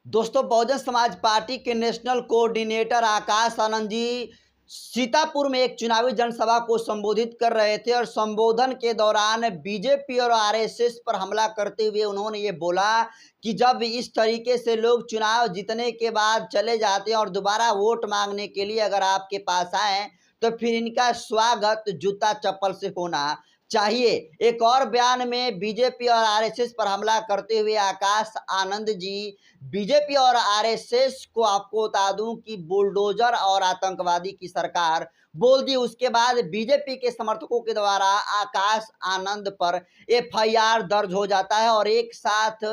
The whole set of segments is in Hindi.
दोस्तों, बहुजन समाज पार्टी के नेशनल कोऑर्डिनेटर आकाश आनंद जी सीतापुर में एक चुनावी जनसभा को संबोधित कर रहे थे और संबोधन के दौरान बीजेपी और आरएसएस पर हमला करते हुए उन्होंने ये बोला कि जब इस तरीके से लोग चुनाव जीतने के बाद चले जाते हैं और दोबारा वोट मांगने के लिए अगर आपके पास आए तो फिर इनका स्वागत जूता चप्पल से होना चाहिए। एक और बयान में बीजेपी और आरएसएस पर हमला करते हुए आकाश आनंद जी बीजेपी और आरएसएस को आपको बता दूं कि बुलडोजर और आतंकवादी की सरकार बोल दी। उसके बाद बीजेपी के समर्थकों के द्वारा आकाश आनंद पर एफआईआर दर्ज हो जाता है और एक साथ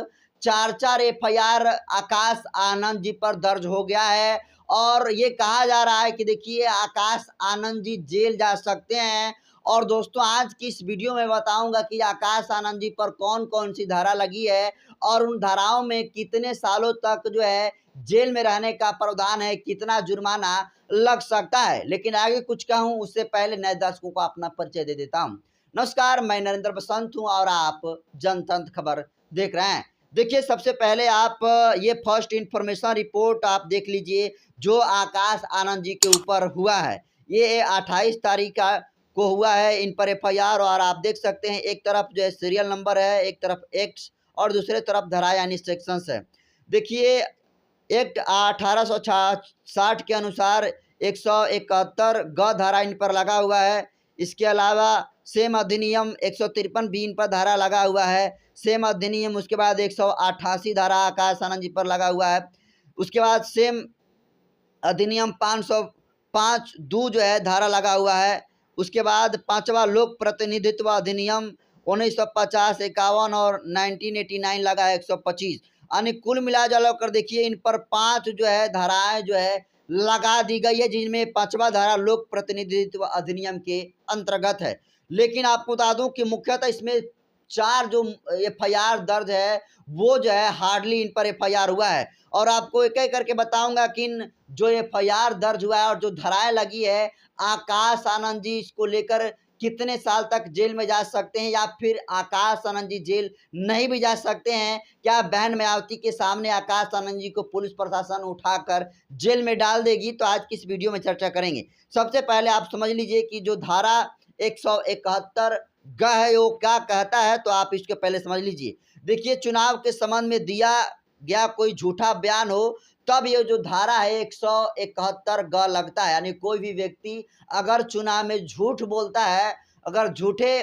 चार एफआईआर आकाश आनंद जी पर दर्ज हो गया है और ये कहा जा रहा है कि देखिए आकाश आनंद जी जेल जा सकते हैं। और दोस्तों, आज की इस वीडियो में बताऊंगा कि आकाश आनंद जी पर कौन कौन सी धारा लगी है और उन धाराओं में कितने सालों तक जो है जेल में रहने का प्रावधान है, कितना जुर्माना लग सकता है। लेकिन आगे कुछ कहूं उससे पहले नए दर्शकों को अपना परिचय दे देता हूं। नमस्कार, मैं नरेंद्र बसंत हूं और आप जनतंत्र खबर देख रहे हैं। देखिए, सबसे पहले आप ये फर्स्ट इंफॉर्मेशन रिपोर्ट आप देख लीजिए जो आकाश आनंद जी के ऊपर हुआ है। ये 28 तारीख को हुआ है इन पर एफआईआर और आप देख सकते हैं एक तरफ जो है सीरियल नंबर है, एक तरफ एक्ट और दूसरे तरफ धारा यानी सेक्शंस है। देखिए, एक्ट 1860 के अनुसार 171 ग धारा इन पर लगा हुआ है। इसके अलावा सेम अधिनियम 153 बी इन पर धारा लगा हुआ है। सेम अधिनियम उसके बाद 188 धारा आकाश आनंद जी पर लगा हुआ है। उसके बाद सेम अधिनियम 505 दू जो है धारा लगा हुआ है। उसके बाद 5वां लोक प्रतिनिधित्व अधिनियम 1950, 51 और 1989 लगा है 125। यानी कुल मिला जुला कर देखिए इन पर 5 जो है धाराएं जो है लगा दी गई है, जिनमें 5वां धारा लोक प्रतिनिधित्व अधिनियम के अंतर्गत है। लेकिन आपको बता दूं कि मुख्यतः इसमें 4 जो एफआईआर दर्ज है वो जो है हार्डली इन पर एफआईआर हुआ है और आपको एक एक करके बताऊंगा कि इन जो एफआईआर दर्ज हुआ है और जो धाराएं लगी है आकाश आनंद जी इसको लेकर कितने साल तक जेल में जा सकते हैं या फिर आकाश आनंद जी जेल नहीं भी जा सकते हैं। क्या बहन मायावती के सामने आकाश आनंद जी को पुलिस प्रशासन उठाकर जेल में डाल देगी? तो आज की इस वीडियो में चर्चा करेंगे। सबसे पहले आप समझ लीजिए कि जो धारा 171 ग है वो क्या कहता है, तो आप इसके पहले समझ लीजिए। देखिए, चुनाव के संबंध में दिया गया कोई झूठा बयान हो तब ये जो धारा है 171 ग लगता है। यानी कोई भी व्यक्ति अगर चुनाव में झूठ बोलता है, अगर झूठे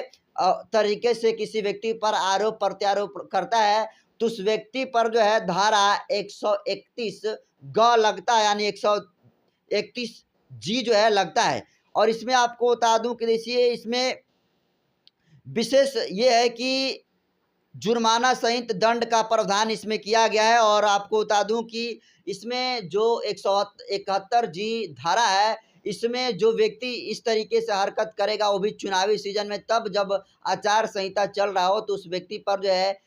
तरीके से किसी व्यक्ति पर आरोप प्रत्यारोप करता है तो उस व्यक्ति पर जो है धारा 131 ग लगता है, यानी 131 जी जो है लगता है। और इसमें आपको बता दूं कि देखिए इसमें विशेष ये है कि जुर्माना सहित दंड का प्रावधान इसमें किया गया है। और आपको बता दूं कि इसमें जो 171 जी धारा है इसमें जो व्यक्ति इस तरीके से हरकत करेगा वो भी चुनावी सीजन में, तब जब आचार संहिता चल रहा हो, तो उस व्यक्ति पर जो है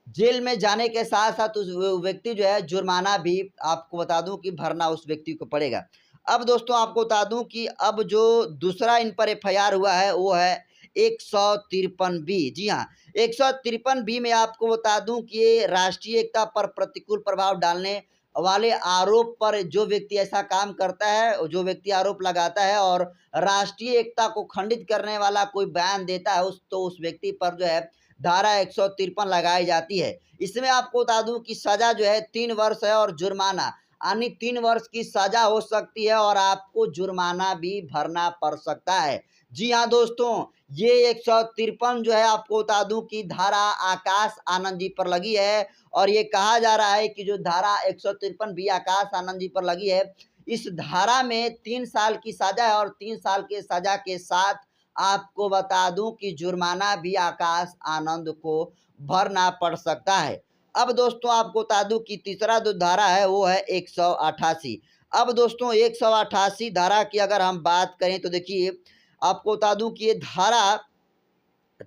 जेल में जाने के साथ साथ उस व्यक्ति जो है जुर्माना भी आपको बता दूं कि भरना उस व्यक्ति को पड़ेगा। अब दोस्तों आपको बता दूं कि अब जो दूसरा इन पर एफआईआर हुआ है वो है 153 बी। जी हाँ, 153 बी में आपको बता दूं कि ये राष्ट्रीय एकता पर प्रतिकूल प्रभाव डालने वाले आरोप पर जो व्यक्ति ऐसा काम करता है, जो व्यक्ति आरोप लगाता है और राष्ट्रीय एकता को खंडित करने वाला कोई बयान देता है उस व्यक्ति पर जो है धारा 153 लगाई जाती है। इसमें आपको बता दूं कि सजा जो है 3 वर्ष है और जुर्माना यानी 3 वर्ष की सजा हो सकती है और आपको जुर्माना भी भरना पड़ सकता है। जी हाँ दोस्तों, ये 153 जो है आपको बता दूं कि धारा आकाश आनंद जी पर लगी है और ये कहा जा रहा है कि जो धारा 153 भी आकाश आनंद जी पर लगी है, इस धारा में 3 साल की सजा है और 3 साल के सजा के साथ आपको बता दूं कि जुर्माना भी आकाश आनंद को भरना पड़ सकता है। अब दोस्तों आपको बता दूं कि तीसरा जो धारा है वो है 188। अब दोस्तों 188 धारा की अगर हम बात करें तो देखिए आपको बता दूं कि ये धारा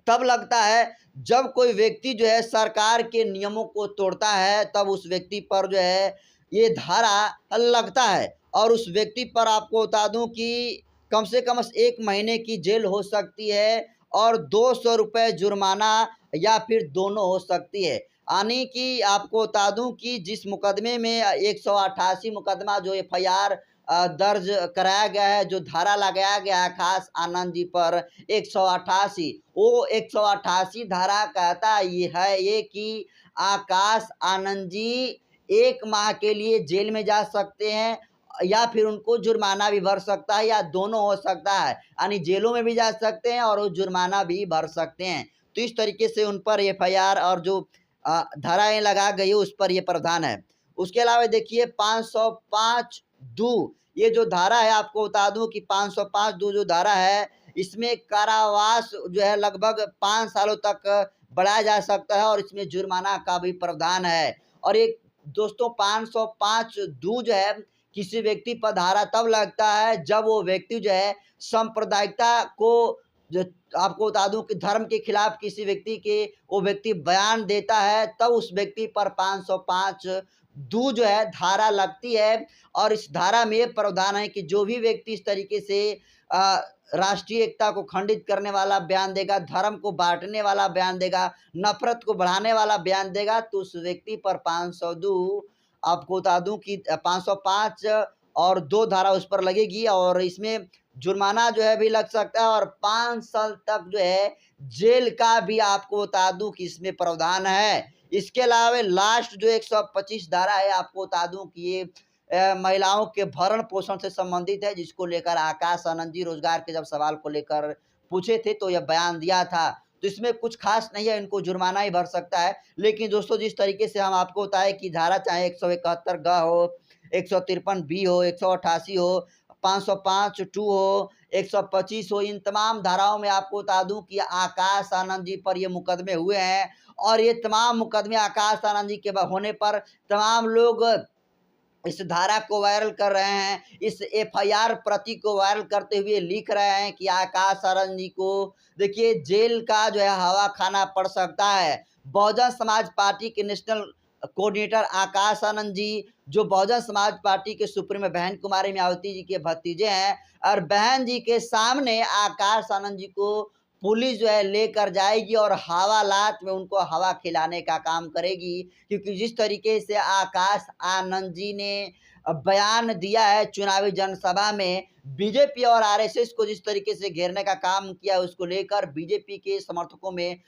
तब लगता है जब कोई व्यक्ति जो है सरकार के नियमों को तोड़ता है, तब उस व्यक्ति पर जो है ये धारा लगता है और उस व्यक्ति पर आपको बता दूं कि कम से कम 1 महीने की जेल हो सकती है और 200 रुपये जुर्माना या फिर दोनों हो सकती है। यानी कि आपको बता दूं कि जिस मुकदमे में 188 मुकदमा जो एफआईआर दर्ज कराया गया है, जो धारा लगाया गया है आकाश आनंद जी पर 188, वो 188 धारा कहता ये कि आकाश आनंद जी 1 माह के लिए जेल में जा सकते हैं या फिर उनको जुर्माना भी भर सकता है या दोनों हो सकता है। यानी जेलों में भी जा सकते हैं और वो जुर्माना भी भर सकते हैं। तो इस तरीके से उन पर एफआईआर और जो धाराएँ लगा गई है उस पर ये प्रावधान है। उसके अलावा देखिए 505 दू ये जो धारा है, आपको बता दूँ कि 505 दू जो धारा है, इसमें कारावास जो है लगभग 5 सालों तक बढ़ाया जा सकता है और इसमें जुर्माना का भी प्रावधान है। और एक दोस्तों 505 दू जो है किसी व्यक्ति पर धारा तब लगता है जब वो व्यक्ति जो है सांप्रदायिकता को जो आपको बता दूं कि धर्म के खिलाफ किसी व्यक्ति के वो व्यक्ति बयान देता है, तब उस व्यक्ति पर 505 दू जो है धारा लगती है। और इस धारा में ये प्रावधान है कि जो भी व्यक्ति इस तरीके से राष्ट्रीय एकता को खंडित करने वाला बयान देगा, धर्म को बांटने वाला बयान देगा, नफरत को बढ़ाने वाला बयान देगा, तो उस व्यक्ति पर 502 आपको बता दूं कि 505 और 2 धारा उस पर लगेगी और इसमें जुर्माना जो है भी लग सकता है और 5 साल तक जो है जेल का भी आपको बता दूं कि इसमें प्रावधान है। इसके अलावा लास्ट जो 125 धारा है, आपको बता दूं कि ये महिलाओं के भरण पोषण से संबंधित है, जिसको लेकर आकाश आनंद जी रोजगार के जब सवाल को लेकर पूछे थे तो यह बयान दिया था। तो इसमें कुछ खास नहीं है, इनको जुर्माना ही भर सकता है। लेकिन दोस्तों जिस तरीके से हम आपको बताएं कि धारा चाहे 171 ग हो, 153 बी हो, 188 हो, 505 टू हो, 125 हो, इन तमाम धाराओं में आपको बता दूं कि आकाश आनंद जी पर ये मुकदमे हुए हैं। और ये तमाम मुकदमे आकाश आनंद जी के होने पर तमाम लोग इस धारा को वायरल कर रहे हैं, इस एफआईआर प्रति को वायरल करते हुए लिख रहे हैं कि आकाश आनंद जी को देखिए जेल का जो है हवा खाना पड़ सकता है। बहुजन समाज पार्टी के नेशनल कोऑर्डिनेटर आकाश आनंद जी, जो बहुजन समाज पार्टी के सुप्रीमो बहन कुमारी मायावती जी के भतीजे हैं, और बहन जी के सामने आकाश आनंद जी को पुलिस जो है लेकर जाएगी और हवालात में उनको हवा खिलाने का काम करेगी। क्योंकि जिस तरीके से आकाश आनंद जी ने बयान दिया है चुनावी जनसभा में, बीजेपी और आरएसएस को जिस तरीके से घेरने का काम किया, उसको लेकर बीजेपी के समर्थकों में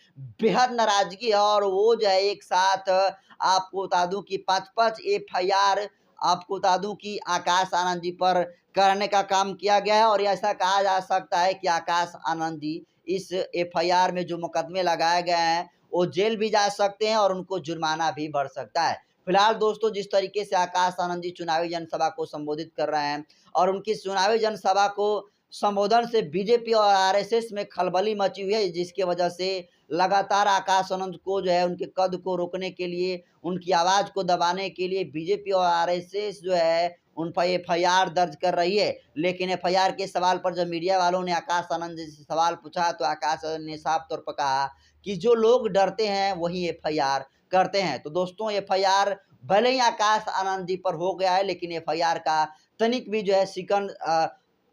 बेहद नाराजगी है और वो जो है एक साथ आपको बता दूं कि 5-5 एफआईआर आपको बता दूं कि आकाश आनंद जी पर करने का काम किया गया है। और ऐसा कहा जा सकता है कि आकाश आनंद जी इस एफआईआर में जो मुकदमे लगाए गए हैं वो जेल भी जा सकते हैं और उनको जुर्माना भी बढ़ सकता है। फिलहाल दोस्तों जिस तरीके से आकाश आनंद जी चुनावी जनसभा को संबोधित कर रहे हैं और उनकी चुनावी जनसभा को संबोधन से बीजेपी और आरएसएस में खलबली मची हुई है, जिसकी वजह से लगातार आकाश आनंद को जो है उनके कद को रोकने के लिए, उनकी आवाज़ को दबाने के लिए बीजेपी और आरएसएस जो है उन पर एफआईआर दर्ज कर रही है। लेकिन एफआईआर के सवाल पर जब मीडिया वालों ने आकाश आनंद जी से सवाल पूछा तो आकाश आनंद ने साफ तौर पर कहा कि जो लोग डरते हैं वही एफआईआर करते हैं। तो दोस्तों एफआईआर भले ही आकाश आनंद जी पर हो गया है, लेकिन एफआईआर का तनिक भी जो है शिकन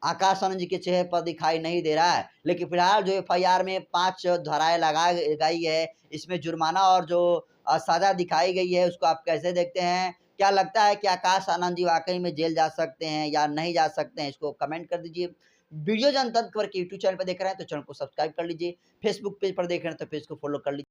आकाश आनंद जी के चेहरे पर दिखाई नहीं दे रहा है। लेकिन फिलहाल जो एफआईआर में 5 धाराएँ गई है, इसमें जुर्माना और जो सज़ा दिखाई गई है, उसको आप कैसे देखते हैं? क्या लगता है कि आकाश आनंद जी वाक़ई में जेल जा सकते हैं या नहीं जा सकते हैं? इसको कमेंट कर दीजिए। वीडियो जनतंत्र के यूट्यूब चैनल पर देख रहे हैं तो चैनल को सब्सक्राइब कर लीजिए। फेसबुक पेज पर देख रहे हैं तो पेज को फॉलो कर लीजिए।